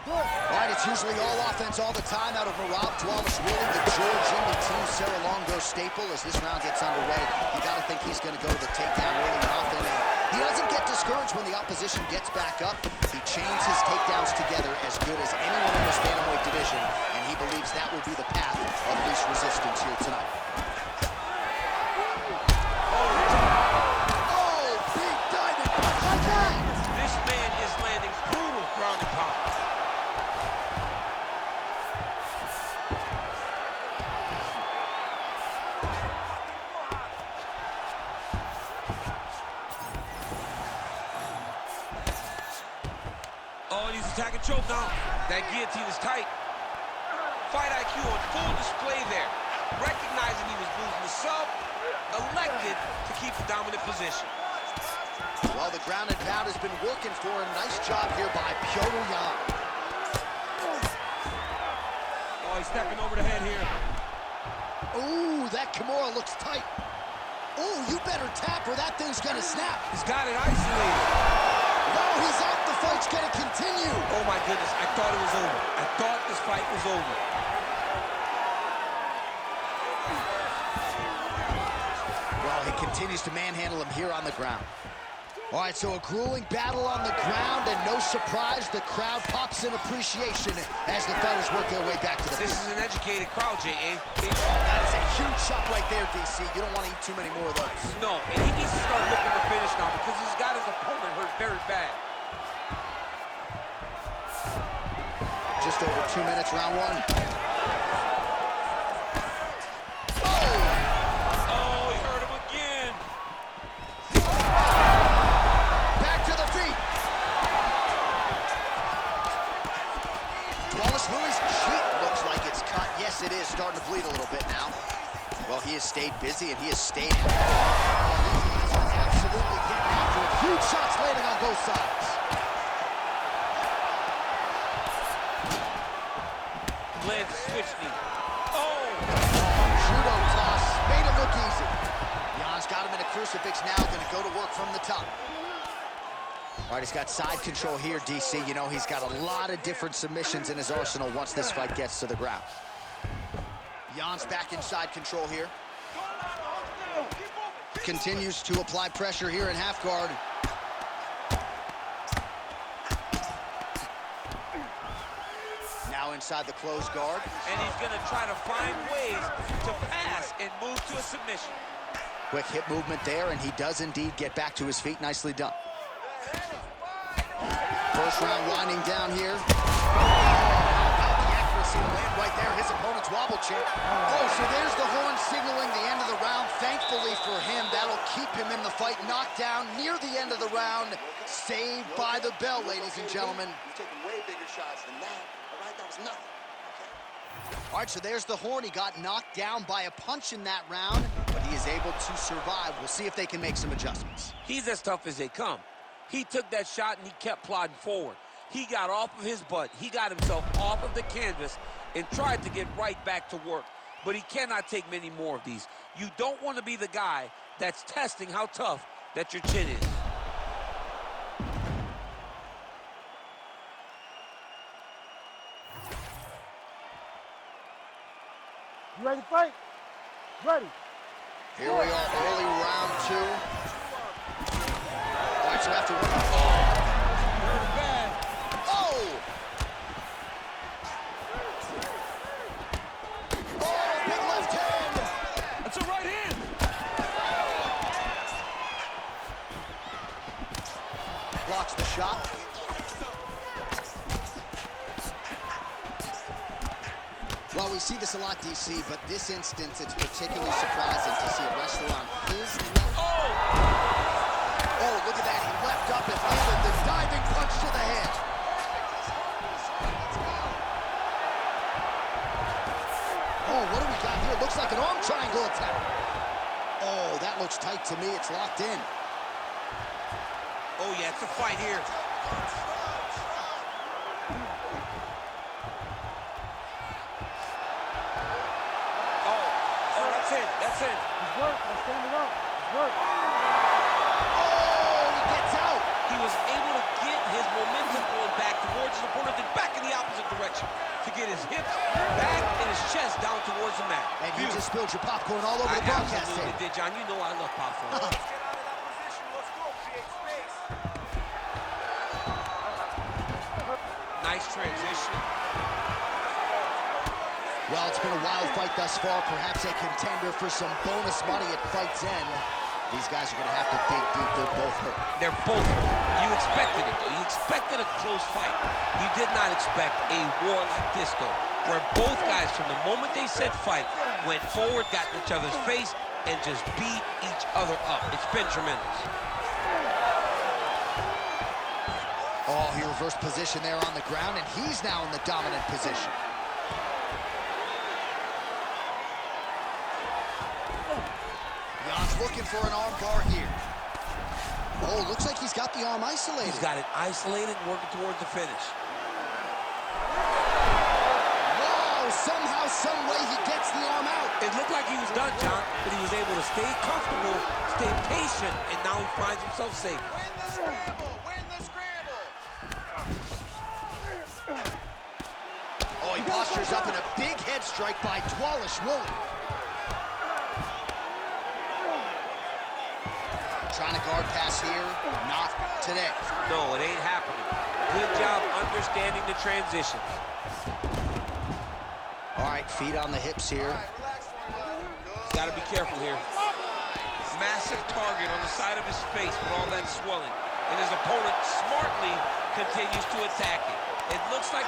All right, it's usually all offense all the time out of Marab Wallace, really the George Jimmy Team Sarah Longo staple as this round gets underway. You got to think he's going to go to the takedown really often. And he doesn't get discouraged when the opposition gets back up. He chains his takedowns together as good as anyone in this bantamweight division, and he believes that will be the path of least resistance here tonight. Oh, big diving punch. This man is landing brutal ground and pound. Oh, and he's attacking choke now. That guillotine is tight. Fight IQ on full display there. Recognizing he was losing the sub, elected to keep the dominant position. Well, the ground and pound has been working for him. Nice job here by Pyongyang. Oh, he's stepping over the head here. Ooh, that Kimura looks tight. Ooh, you better tap or that thing's gonna snap. He's got it isolated. No, he's out. The fight's gonna continue. Oh my goodness, I thought it was over. I thought this fight was over. Well, he continues to manhandle him here on the ground. All right, so a grueling battle on the ground, and no surprise, the crowd pops in appreciation as the fighters work their way back to the This field. is an educated crowd, J.A. That is a huge shot right there, DC. You don't want to eat too many more of those. No, and he needs to start looking to finish now because he's got his opponent hurt very bad. Just over 2 minutes, round one. Oh, he hurt him again. Back to the feet. Wallace Louis' cheek looks like it's cut. Yes, it is starting to bleed a little bit now. Well, he has stayed busy, and he has stayed. He's absolutely getting after it. Huge shots landing on both sides. Lands a switch knee. Oh! Judo toss. Made it look easy. Jan's got him in a crucifix now. Going to go to work from the top. All right, he's got side control here, DC. You know, he's got a lot of different submissions in his arsenal once this fight gets to the ground. Jan's back in side control here. Continues to apply pressure here in half guard. Now inside the closed guard. And he's going to try to find ways to pass and move to a submission. Quick hip movement there, and he does indeed get back to his feet. Nicely done. First round winding down here. The accuracy to land right there. His opponent's wobble chair. Oh, so there's the horn signaling the end of the round. Thankfully for him, that'll keep him in the fight. Knocked down near the end of the round. Saved by the bell, ladies and gentlemen. He's taking way bigger shots than that. All right, that was nothing. All right, so there's the horn. He got knocked down by a punch in that round, but he is able to survive. We'll see if they can make some adjustments. He's as tough as they come. He took that shot and he kept plodding forward. He got off of his butt. He got himself off of the canvas and tried to get right back to work. But he cannot take many more of these. You don't want to be the guy that's testing how tough that your chin is. You ready to fight? Ready. Here we are, early round two. All right, so after one. Oh! Oh, big left hand! That's a right hand! Blocks the shot. Well, we see this a lot, DC, but this instance, it's particularly surprising to see a wrestler on his level. Oh, look at that. He leapt up and landed the diving punch to the head. Oh, what do we got here? Looks like an arm triangle attack. Oh, that looks tight to me. It's locked in. Oh, yeah, it's a fight here. That's it. He's work. I'm standing up. He's work. Oh, he gets out. He was able to get his momentum going back towards his opponent and back in the his hips back and his chest down towards the mat. And you just spilled your popcorn all over the broadcast absolutely tape. did, John. You know I love popcorn. Nice transition. Well, it's been a wild fight thus far. Perhaps a contender for some bonus money at fight's end. These guys are going to have to dig deep. They're both hurt. They're both hurt. You expected it, though. You expected a close fight. You did not expect a war like this, though, where both guys, from the moment they said fight, went forward, got in each other's face, and just beat each other up. It's been tremendous. Oh, he reversed position there on the ground, and he's now in the dominant position. Jan's looking for an arm bar here. Oh, looks like he's got the arm isolated. He's got it isolated, working towards the finish. Whoa, somehow, some way he gets the arm out. It looked like he was done, John, but he was able to stay comfortable, stay patient, and now he finds himself safe. Win the scramble! Win the scramble! Oh, he postures up in a big head strike by Dwalish Willie. Trying to guard pass here, not today. No, it ain't happening. Good job understanding the transition. All right, feet on the hips here. He's got to be careful here. Massive target on the side of his face with all that swelling. And his opponent smartly continues to attack it. It looks like...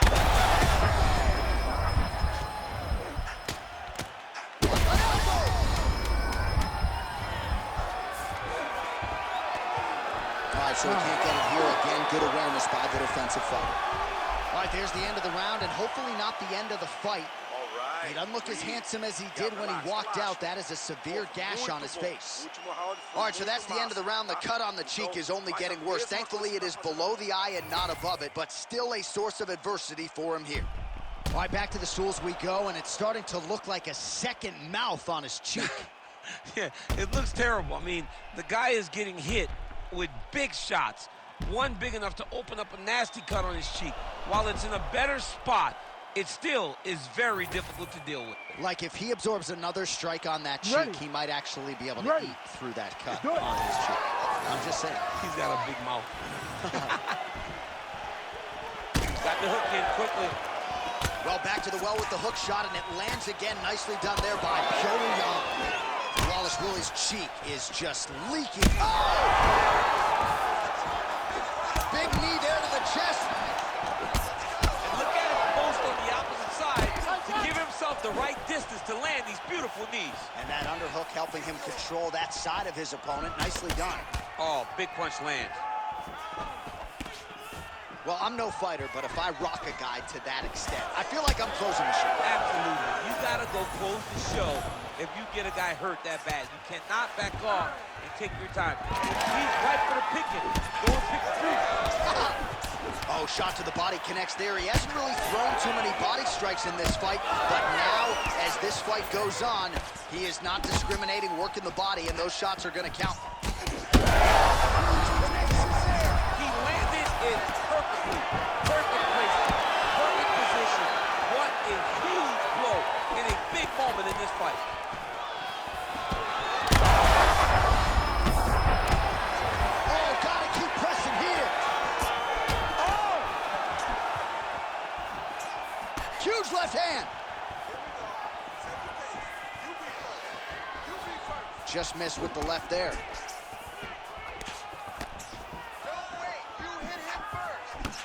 So he can't get it here again. Good awareness by the defensive fighter. All right, there's the end of the round, and hopefully not the end of the fight. He doesn't look as handsome as he did when he walked out. That is a severe gash on his face. All right, so that's the end of the round. The cut on the cheek is only getting worse. Thankfully, it is below the eye and not above it, but still a source of adversity for him here. All right, back to the stools we go, and it's starting to look like a second mouth on his cheek. Yeah, it looks terrible. I mean, the guy is getting hit with big shots, one big enough to open up a nasty cut on his cheek. While it's in a better spot, it still is very difficult to deal with. Like if he absorbs another strike on that cheek, he might actually be able to eat through that cut on his cheek. I'm just saying. He's got a big mouth. Got the hook in quickly. Well, back to the well with the hook shot, and it lands again. Nicely done there by Pyongyang. Wallace Willie's cheek is just leaking. Oh! Big knee there to the chest. And look at him post on the opposite side to give himself the right distance to land these beautiful knees. And that underhook helping him control that side of his opponent. Nicely done. Oh, big punch lands. Well, I'm no fighter, but if I rock a guy to that extent, I feel like I'm closing the show. Absolutely. You got to go close the show if you get a guy hurt that bad. You cannot back off and take your time. He's right for the picking. Go and pick the truth. Oh, shot to the body connects there. He hasn't really thrown too many body strikes in this fight, but now, as this fight goes on, he is not discriminating, working the body, and those shots are going to count. He landed it perfectly. Perfect placement. Perfect position. What a huge blow in a big moment in this fight. Oh, gotta keep pressing here. Oh! Huge left hand. Just missed with the left there.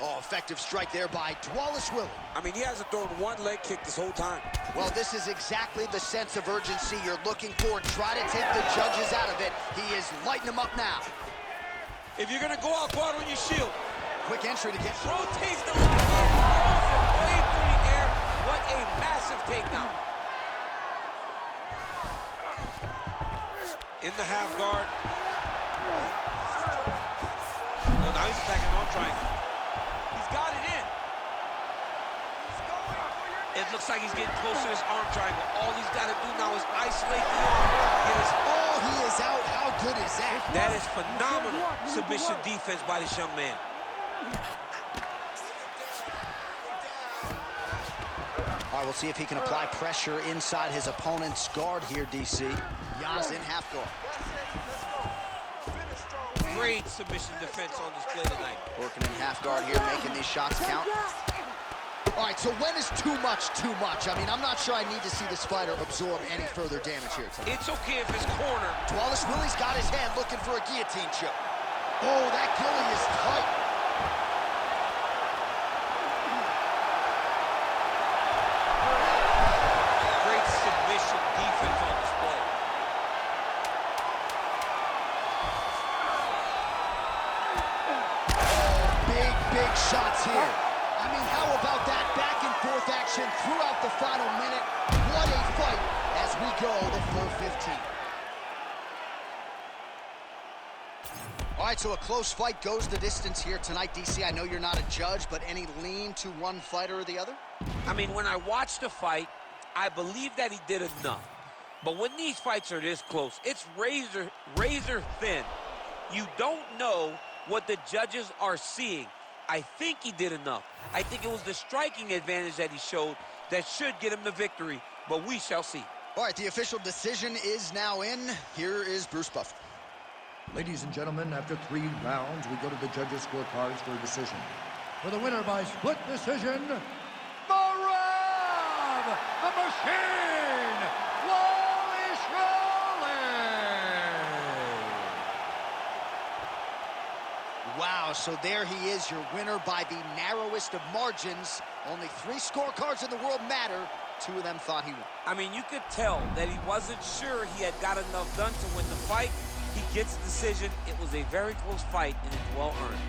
Oh, effective strike there by Dwalish Willie. I mean, he hasn't thrown one leg kick this whole time. Well, this is exactly the sense of urgency you're looking for. Try to take the judges out of it. He is lighting them up now. If you're going to go out on your shield. Quick entry to get... Rotates the line, throws it way through the air. What a massive takedown. In the half guard. Oh, now he's attacking on triangle. He's got it in. It looks like he's getting close to this arm triangle. All he's got to do now is isolate the arm. Oh, he is out. How good is that? That is phenomenal submission defense by this young man. All right, we'll see if he can apply pressure inside his opponent's guard here, DC. Yaz in half guard. Great submission defense on display tonight. Working in half guard here, making these shots count. All right, so when is too much too much? I mean, I'm not sure I need to see this fighter absorb any further damage here tonight. It's okay if his corner. Wallace Willie's got his hand looking for a guillotine choke. Oh, that gilly is tight. Great submission defense on display. Big shots here. I mean, how about that back and forth action throughout the final minute? What a fight as we go the full 15. All right, so a close fight goes the distance here tonight, DC. I know you're not a judge, but any lean to one fighter or the other? I mean, when I watched the fight, I believe that he did enough. But when these fights are this close, it's razor thin. You don't know what the judges are seeing. I think he did enough. I think it was the striking advantage that he showed that should get him the victory, but we shall see. All right, the official decision is now in. Here is Bruce Buffer. Ladies and gentlemen, after 3 rounds, we go to the judges' scorecards for a decision. For the winner by split decision, Marab, the Machine, Wallace Wow, so there he is, your winner by the narrowest of margins. Only 3 scorecards in the world matter. 2 of them thought he won. I mean, you could tell that he wasn't sure he had got enough done to win the fight. He gets the decision. It was a very close fight, and it's well earned.